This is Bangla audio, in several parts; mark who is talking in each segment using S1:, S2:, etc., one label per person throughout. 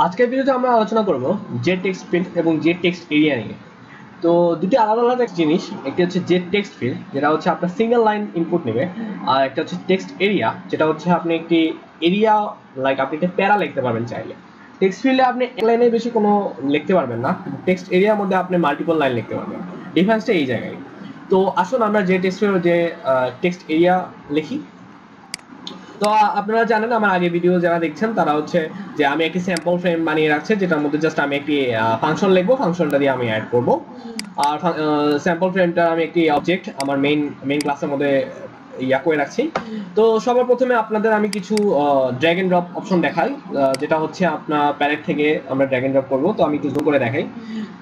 S1: আজকের ভিডিওতে আমরা আলোচনা করব জেড টেক্সট ফিল্ড এবং জেড টেক্সট এরিয়া নিয়ে। তো দুটি আলাদা আলাদা জিনিস, একটি হচ্ছে জেড টেক্সট ফিল্ড যেটা হচ্ছে আপনার সিঙ্গেল লাইন ইনপুট নেবে, আর একটা হচ্ছে টেক্সট এরিয়া যেটা হচ্ছে আপনি একটি এরিয়া লাইক আপনি একটা প্যারা লিখতে পারবেন চাইলে। টেক্সট ফিল্ডে আপনি এক লাইনে বেশি কোনো লিখতে পারবেন না, টেক্সট এরিয়ার মধ্যে আপনি মাল্টিপল লাইন লিখতে পারবেন। ডিফারেন্সটা এই জায়গায়। তো আসুন আমরা যে টেক্সট এরিয়া লিখি। তো আপনারা জানেন আমার আগে ভিডিও যারা দেখছেন তারা হচ্ছে যে আমি একটি স্যাম্পল ফ্রেম বানিয়ে রাখছি, যেটার মধ্যে জাস্ট আমি একটি ফাংশন লিখবো, ফাংশনটা দিয়ে আমি অ্যাড করব। আর স্যাম্পল ফ্রেমটা আমি একটি অবজেক্ট আমার মেইন ক্লাসের মধ্যে ইয়া করে রাখছি। তো সবার প্রথমে আপনাদের আমি কিছু ড্র্যাগ এন্ড ড্রপ অপশন দেখাই, যেটা হচ্ছে আপনার প্যালেট থেকে আমরা ড্র্যাগ এন্ড ড্রপ করবো। তো আমি একটু জুম করে দেখাই।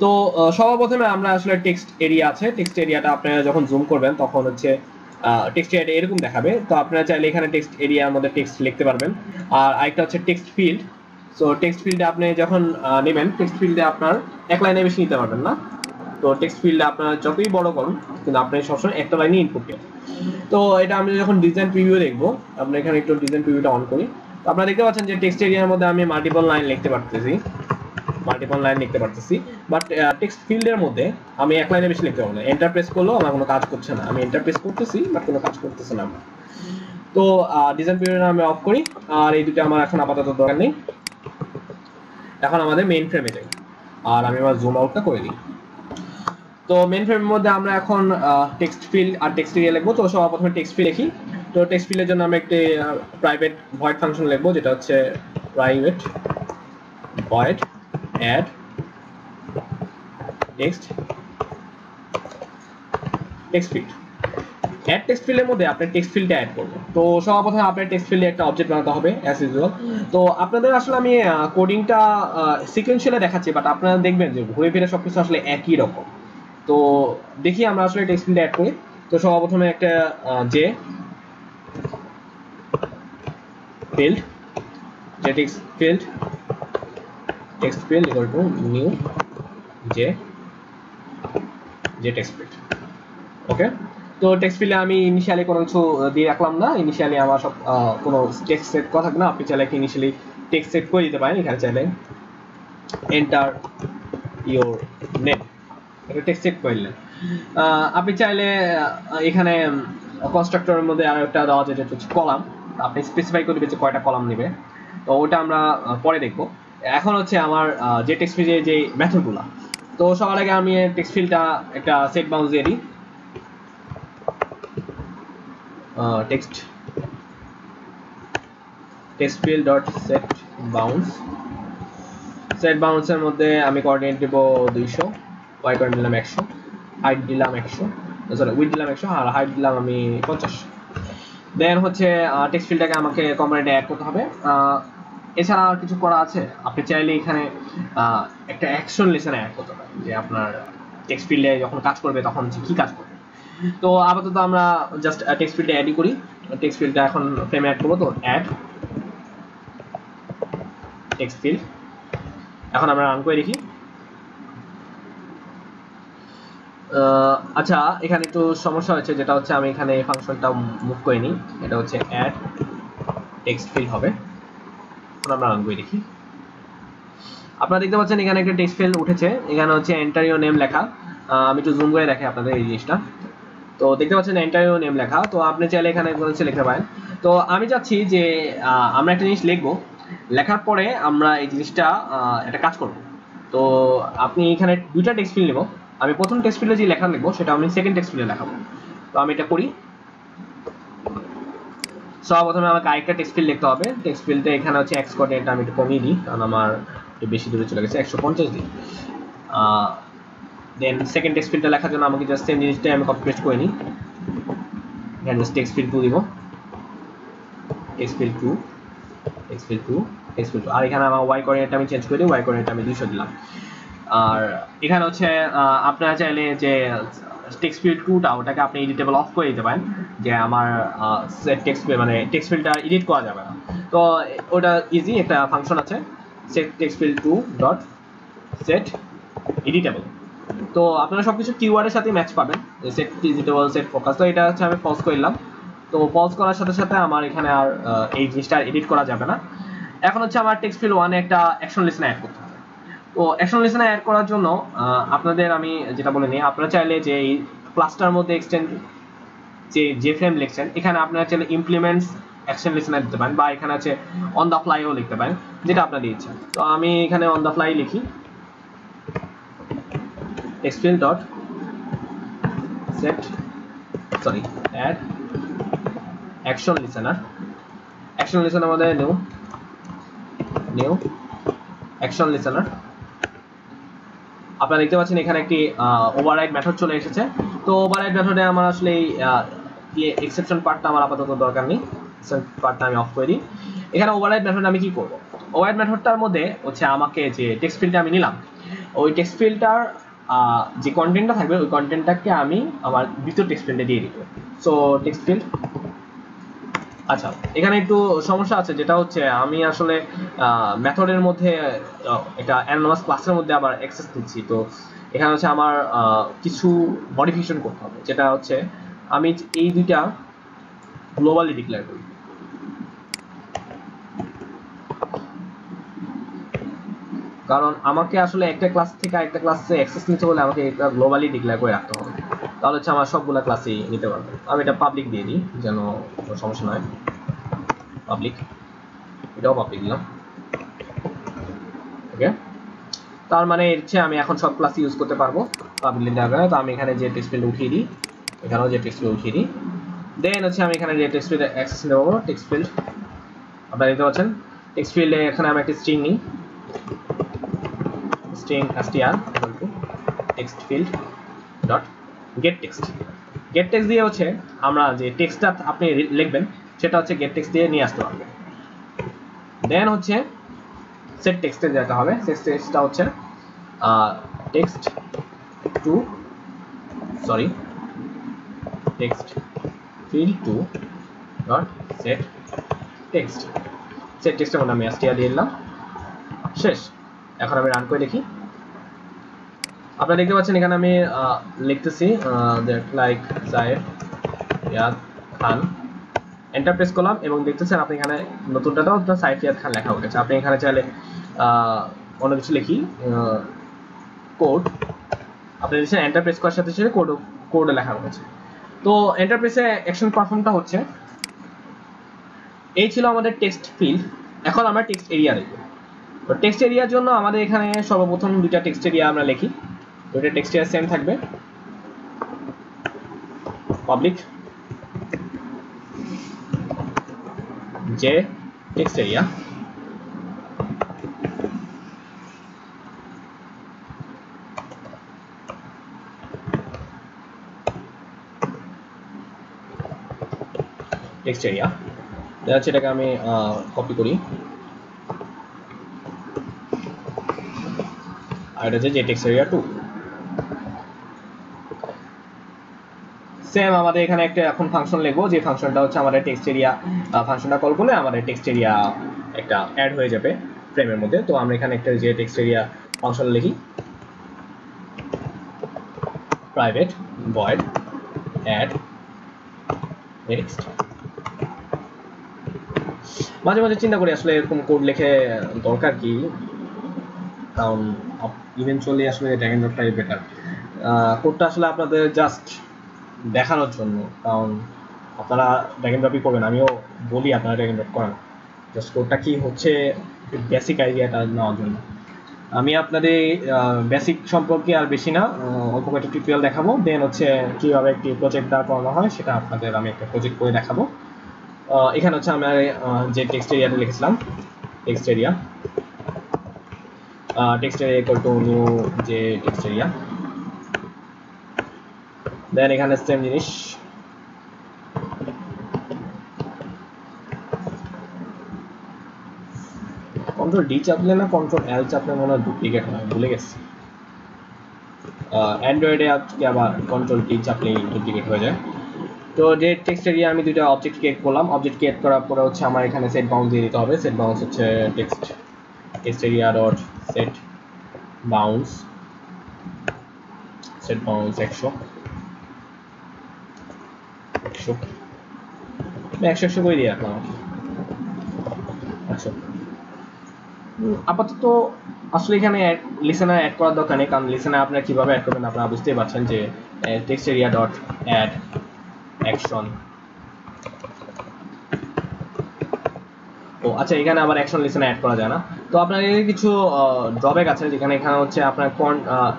S1: তো সবার প্রথমে আমরা আসলে টেক্সট এরিয়া আছে, টেক্সট এরিয়াটা আপনারা যখন জুম করবেন তখন হচ্ছে টেক্সট এরিয়া এরকম দেখাবে। তো আপনারা চাইলে এখানে টেক্সট এরিয়ার মধ্যে টেক্সট লিখতে পারবেন। আর আরেকটা হচ্ছে টেক্সট ফিল্ড। সো টেক্সট ফিল্ডে আপনি যখন নেবেন, টেক্সট ফিল্ডে আপনার এক লাইনে বেশি নিতে পারবেন না। তো টেক্সট ফিল্ডে আপনার যতই বড় করুন কিন্তু আপনি সবসময় একটা লাইনে ইনপুট দেবেন। তো এটা আমরা যখন ডিজাইন প্রিভিউ দেখবো, আমরা এখানে একটু ডিজাইন প্রিভিউটা অন করি। তো আপনারা দেখতে পাচ্ছেন যে টেক্সট এরিয়ার মধ্যে আমি মাল্টিপল লাইন লিখতে পারতেছি, বাট টেক্সট ফিল্ডের মধ্যে আমি এক লাইনে বেশি লিখতে পারবো না। এন্টার প্রেস করলেও আমার কোনো কাজ করছে না, আমি এন্টার প্রেস করতেছি বাট কোনো কাজ করতেছে না আমার। তো ডিজাইন পিরিয়ড আমি অফ করি, আর এই দুটো আমার এখন আপাতত দরকার নেই। এখন আমাদের মেইন ফ্রেমে যাই, আর আমি আমার জুম আউটটা করে দিই। তো মেইন ফ্রেমের মধ্যে আমরা এখন টেক্সট ফিল্ড আর টেক্সট এরিয়া লিখবো। তো সবার প্রথমে টেক্সট ফিল্ড লিখি। তো টেক্সট ফিল্ডের জন্য আমরা একটি প্রাইভেট ভয়েড ফাংশন লিখবো, যেটা হচ্ছে private void add text field. Add text ফিল্ডের মধ্যে আপনি টেক্সট ফিল্ডটা অ্যাড করবেন। তো সবার প্রথমে আপনার টেক্সট ফিল্ডে একটা অবজেক্ট বানাতে হবে অ্যাজ ইউজুয়াল। তো আপনাদের আসলে আমি কোডিংটা সিকোয়েন্সিয়ালি দেখাচ্ছি, বাট আপনারা দেখবেন যে ঘুরে ফিরে সবকিছু আসলে একই রকম। তো দেখি আমরা আসলে টেক্সট ফিল্ডে অ্যাড করি। তো সবার প্রথমে একটা যে text field equal to new যে টেক্সট ফিল্ড। ওকে। তো টেক্সট ফিল্ডে আমি ইনিশিয়ালি কোনো কিছু দিয়ে রাখলাম না। ইনিশিয়ালি আমার সব কোনো টেক্সট সেট করা থাকবে না। আপনি চাইলে ইনিশিয়ালি টেক্সট সেট করে দিতে পারেন। এখানে চাইলে এন্টার ইওর নেম, এটা টেক্সট সেট করলেন। আপনি চাইলে এখানে কনস্ট্রাক্টরের মধ্যে আর একটা দেওয়া যায়, যেটা হচ্ছে কলাম। আপনি স্পেসিফাই করে দিবেন যে কয়টা কলাম নেবে। তো ওটা আমরা পরে দেখব। এখন হচ্ছে আমার যে টেক্সট ফিল্ডে যে মেথডগুলো। তো সবার আগে আমি টেক্সট ফিল্ডটা একটা সেট বাউন্স দিয়ে দিই। Text field dot set bounds এর মধ্যে আমি কোঅর্ডিনেট দেব 200, y কোঅর্ডিনেট দিলাম 100, হাইট দিলাম 100, সরি উইডথ দিলাম 100, আর হাইট দিলাম আমি 50। দেন হচ্ছে টেক্সট ফিল্ডটাকে আমাকে কম্পোনেন্টে অ্যাড করতে হবে। এছাড়া আর কিছু করা আছে, আপনি চাইলে এখানে একটা অ্যাকশন লেসন অ্যাড করতে পারেন, যে আপনার টেক্সট ফিল্ডে যখন কাজ করবে তখন কি কাজ করবে। তো আপাতত আমরা জাস্ট টেক্সট ফিল্ডে অ্যাডই করি। টেক্সট ফিল্ডটা এখন ফ্রেমে অ্যাড করবো। তো অ্যাড টেক্সট ফিল্ড, এখন আমরা রান করে দেখি। আচ্ছা, এখানে একটু সমস্যা হচ্ছে, যেটা হচ্ছে আমি এখানে ফাংশনটা মুভ করে নিই। এটা হচ্ছে অ্যাড টেক্সট ফিল্ড হবে। এখন আমরা রান করে দেখি। আপনারা দেখতে পাচ্ছেন এখানে একটা টেক্সট ফিল্ড উঠেছে। এখানে হচ্ছে এন্টার ইওর নেম লেখা। আমি একটু জুম করে দেখাই আপনাদের এই জিনিসটা। তো দেখতে পাচ্ছেন এন্টার ইওর নেম লেখা। তো আপনি চাইলে এখানে লিখতে পারেন। তো আমি চাচ্ছি যে আমরা একটা জিনিস লিখবো, লেখার পরে আমরা এই জিনিসটা একটা কাজ করব। তো আপনি এখানে দুইটা টেক্সট ফিল্ড নেব। আমি প্রথম টেক্সট ফিল্ডে যে লেখা লিখবো সেটা আমি সেকেন্ড টেক্সট ফিল্ডে লেখাবো। তো আমি এটা করি। প্রথমে আমাকে আরেকটা টেক্সট ফিল্ড লিখতে হবে। টেক্সট ফিল্ডে এখানে হচ্ছে এক্স কোঅর্ডিনেট আমি একটু কমিয়ে দিই, কারণ আমার একটু বেশি দূরে চলে গেছে, 150 দিই। দেন সেকেন্ড টেক্সট ফিল্ডটা লেখার জন্য আমাকে জাস্ট সেম জিনিসটাই আমি কপি পেস্ট করে নিই। এখানে জাস্ট টেক্সট ফিল্ড 2 দিব, টেক্সট ফিল্ড 2, আর এখানে আমার ওয়াই কোঅর্ডিনেট আমি চেঞ্জ করে দিই, ওয়াই কোঅর্ডিনেট আমি 200 দিলাম। আর এখানে হচ্ছে আপনারা চাইলে যে টেক্সট ফিল্ড 2টা ওটাকে আপনি এডিটেবল অফ করে দিতে পারেন, যে আমার সেট টেক্সট মানে টেক্সট ফিল্ডটা এডিট করা যাবে না। তো ওটা ইজি, একটা ফাংশন আছে set text field 2 dot set editable. তো আপনারা সবকিছু কিওয়ার্ডের সাথে ম্যাচ পাবেন, সেট এডিটেবল, সেট ফোকাস। তো এটা হচ্ছে আমি পজ করলাম। তো পজ করার সাথে সাথে আমার এখানে আর এই জিনিসটা এডিট করা যাবে না। এখন হচ্ছে আমার টেক্সট ফিল্ড 1 এ একটা অ্যাকশন লিসেনার অ্যাড করতে হবে। তো অ্যাকশন লিসেনার অ্যাড করার জন্য আপনাদের আমি যেটা বলে নিই, আপনারা চাইলে যে এই ক্লাসটার মধ্যে এক্সটেন্ড যে ফ্রেম লিখছেন, এখানে আপনারা চাইলে ইমপ্লিমেন্টস অ্যাকশন লিসেনার দিতে পারেন, বা এখানে আছে অন দ্য ফ্লাইও লিখতে পারেন, যেটা আপনাদের ইচ্ছা। তো আমি এখানে অন দ্য ফ্লাই লিখি, text field dot set add action listener মধ্যে নিউ অ্যাকশন লিসেনার। আপনারা দেখতে পাচ্ছেন এখানে একটি ওভাররাইড মেথড চলে এসেছে। তো ওভাররাইড মেথডে আমার আসলে এই এক্সেপশন পার্টটা আমার আপাতত দরকার নেই, এক্সেপশন পার্টটা আমি অফ করে দিই। এখানে ওভাররাইড মেথড আমি কি করব, ওভাররাইড মেথডটার মধ্যে হচ্ছে আমাকে যে টেক্সট ফিল্ডটা আমি নিলাম, ওই টেক্সট ফিল্ডটার যে কন্টেন্টটা থাকবে ওই কন্টেন্টটাকে আমি আমার দ্বিতীয় টেক্সট ফিল্ডে দিয়ে দিব। সো টেক্সট ফিল্ড, আচ্ছা এখানে একটু সমস্যা আছে, যেটা হচ্ছে আমি আসলে মেথডের মধ্যে এটা অ্যানোনিমাস ক্লাসের মধ্যে আবার অ্যাক্সেস দিচ্ছি। তো এখানে হচ্ছে আমার কিছু মডিফিকেশন করতে হবে, যেটা হচ্ছে আমি এই দুইটা গ্লোবালি ডিক্লেয়ার করি। কারণ আমাকে আসলে একটা ক্লাস থেকে আরেকটা ক্লাসে অ্যাক্সেস নিতে হলে আমাকে এটা গ্লোবালি ডিক্লেয়ার করে রাখতে হবে, তাহলে হচ্ছে আমার সবগুলা ক্লাসই নিতে পারবে। আমি এটা পাবলিক দিয়ে দিই যেন কোনো সমস্যা নয়, পাবলিক, এটাও পাবলিক দিলাম। ওকে, তার মানে হচ্ছে আমি এখন সব ক্লাস ইউজ করতে পারবো পাবলিক দেওয়ার। তো আমি এখানে যে টেক্সট ফিল্ড উঠিয়ে দিই, এখানেও যে টেক্সট ফিল্ড উঠিয়ে দিই, দেন হচ্ছে আমি এখানে যে টেক্সট ফিল্ডে অ্যাক্সেস নেব, টেক্সট ফিল্ড আপনারা দেখতে পাচ্ছেন টেক্সট ফিল্ডে এখানে আমি একটা স্ট্রিং নিই, string str text field dot gate text দিয়ে হচ্ছে আমরা যে টেক্সটটা আপনি লিখবেন সেটা হচ্ছে গেট টেক্সট দিয়ে নিয়ে আসতে হবে। দেন হচ্ছে সেট টেক্সটে যেতে হবে, সেট টেক্সটটা হচ্ছে text field two dot set টেক্সটের মধ্যে আমি str দিয়ে দিলাম, শেষ। এখন আমি রান করে দেখি, আপনারা দেখতে পাচ্ছেন এখানে আমি লিখতেছি লাইক জায়েদ ইয়াদ খান, এন্টার প্রেস করলাম এবং দেখতেছেন আপনি এখানে নতুনটাও সাইফ ইয়াদ খান লেখা উঠেছে। আপনি এখানে চাইলে অন্য কিছু লিখি কোড, আপনি দেখছেন এন্টার প্রেস করার সাথে সাথে কোড লেখা হয়েছে। তো এন্টার প্রেসে অ্যাকশন পারফর্মটা হচ্ছে এই ছিল আমাদের টেক্সট ফিল্ড। এখন আমরা টেক্সট এরিয়া লিখব। তো টেক্সট এরিয়ার জন্য আমাদের এখানে সর্বপ্রথম দুইটা টেক্সট এরিয়া আমরা লিখি, দুইটা টেক্সট এরিয়া সেম থাকবে, পাবলিক যে টেক্সট এরিয়া, এটাকে আমি কপি করি, আর এটা হচ্ছে যে টেক্সট এরিয়া 2। সেম আমাদের এখানে একটা এখন ফাংশন লিখবো, যে ফাংশনটা হচ্ছে আমাদের টেক্সট এরিয়া ফাংশনটা কল করলে আমাদের টেক্সট এরিয়া একটা অ্যাড হয়ে যাবে ফ্রেমের মধ্যে। তো আমরা এখানে একটা যে টেক্সট এরিয়া ফাংশন লিখি, প্রাইভেট ভয়েড অ্যাড টেক্সট। মাঝে মাঝে চিন্তা করি আসলে এরকম কোড লিখে দরকার কি, কারণ ইভেনচুয়ালি আসলে ড্র্যাগ এন্ড ড্রপটাই বেটার। কোডটা আসলে আপনাদের জাস্ট দেখানোর জন্য, কারণ আপনারা ড্র্যাগ এন্ড ড্রপই করবেন, আমিও বলি আপনারা ড্র্যাগ এন্ড ড্রপ করেন, জাস্ট কোডটা কি হচ্ছে বেসিক আইডিয়াটা নেওয়ার জন্য। আমি আপনাদের বেসিক সম্পর্কে আর বেশি না, অল্প কয়েকটা টিউটোরিয়াল দেখাবো, দেন হচ্ছে কীভাবে একটি প্রজেক্ট দাঁড় করানো হয় সেটা আপনাদের আমি একটা প্রজেক্ট করে দেখাবো। এখানে হচ্ছে আমরা যে টেক্সট এরিয়াটা লিখেছিলাম, text area equal to new যে টেক্সট এরিয়া, দেন এখানে সেম জিনিস কন্ট্রোল ডি চাপলে না কন্ট্রোল এল চাপলে মনে হয় ডুপ্লিকেট হয়, ভুলে গেছি। অ্যান্ড্রয়েডে আজকে আবার কন্ট্রোল ডি চাপলেই ডুপ্লিকেট হয়ে যায়। তো যে টেক্সট এরিয়া আমি দুইটা অবজেক্ট ক্রিয়েট করলাম, অবজেক্ট ক্রিয়েট করার পরে হচ্ছে আমার এখানে সেট বাউন্স দিয়ে দিতে হবে। সেট বাউন্স হচ্ছে text area dot set bounce 100 100 করে দিয়ে রাখলাম 100। আপাতত আসলে এখানে লিসেনার অ্যাড করার দরকার নেই, কারণ লিসেনার আপনারা কিভাবে অ্যাড করবেন আপনারা বুঝতেই পারছেন যে text area dot add action. ও আচ্ছা, এখানে আবার অ্যাকশন লিসেনার অ্যাড করা যায় না। তো আপনার কিছু ড্রব্যাক আছে, যেখানে এখানে হচ্ছে আপনার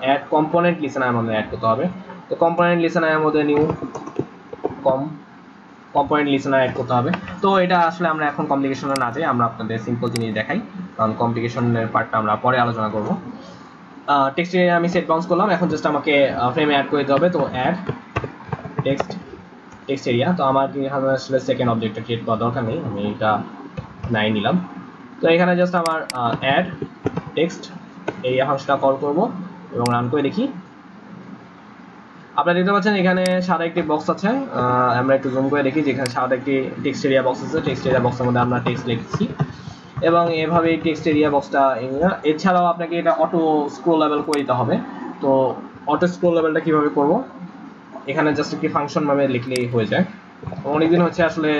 S1: অ্যাড কম্পোনেন্ট লিসেনার মধ্যে অ্যাড করতে হবে। তো কম্পোনেন্ট লিসেনারের মধ্যে নিউ কম্পোনেন্ট লিসেনার অ্যাড করতে হবে। তো এটা আসলে আমরা এখন কমপ্লিকেশনে না যাই, আমরা আপনাদের সিম্পল জিনিস দেখাই, কারণ কমপ্লিকেশনের পার্টটা আমরা পরে আলোচনা করব। টেক্সট এরিয়া আমি সেট বাউন্স করলাম, এখন জাস্ট আমাকে ফ্রেমে অ্যাড করে দিতে হবে। তো অ্যাড টেক্সট এরিয়া, তো আমার এখানে আসলে সেকেন্ড অবজেক্টটা ক্রিয়েট করার দরকার নেই, আমি এটা 9 নিলাম। তো এখানে জাস্ট আমার অ্যাড টেক্সট এরিয়া ফাংশনটা কল করব এবং রান করে দেখি। আপনারা দেখতে পাচ্ছেন এখানে সাদা একটি বক্স আছে, আমরা একটু জুম করে দেখি, যেখানে সাদা একটি টেক্সট এরিয়া বক্স আছে। টেক্সট এরিয়া বক্সের মধ্যে আমরা টেক্সট লিখছি এবং এভাবে টেক্সট এরিয়া বক্সটা, এছাড়াও আপনাকে এটা অটো স্ক্রল লেভেল করে দিতে হবে। তো অটো স্ক্রল লেভেলটা কিভাবে করব, এখানে জাস্ট একটি ফাংশন ভাবে লিখলেই হয়ে যায়। অনেকদিন হচ্ছে আসলে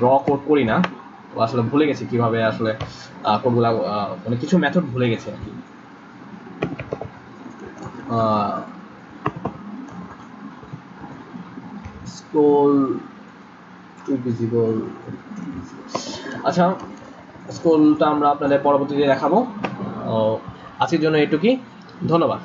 S1: র কোড করি না, তো আসলে ভুলে গেছি কিভাবে আসলে কোডগুলা, মানে কিছু মেথড ভুলে গেছি আর কি। স্ক্রল টু ভিজিবল, আচ্ছা স্ক্রলটা আমরা আপনাদের পরবর্তীতে দেখাবো। আজকের জন্য এটুকুই, ধন্যবাদ।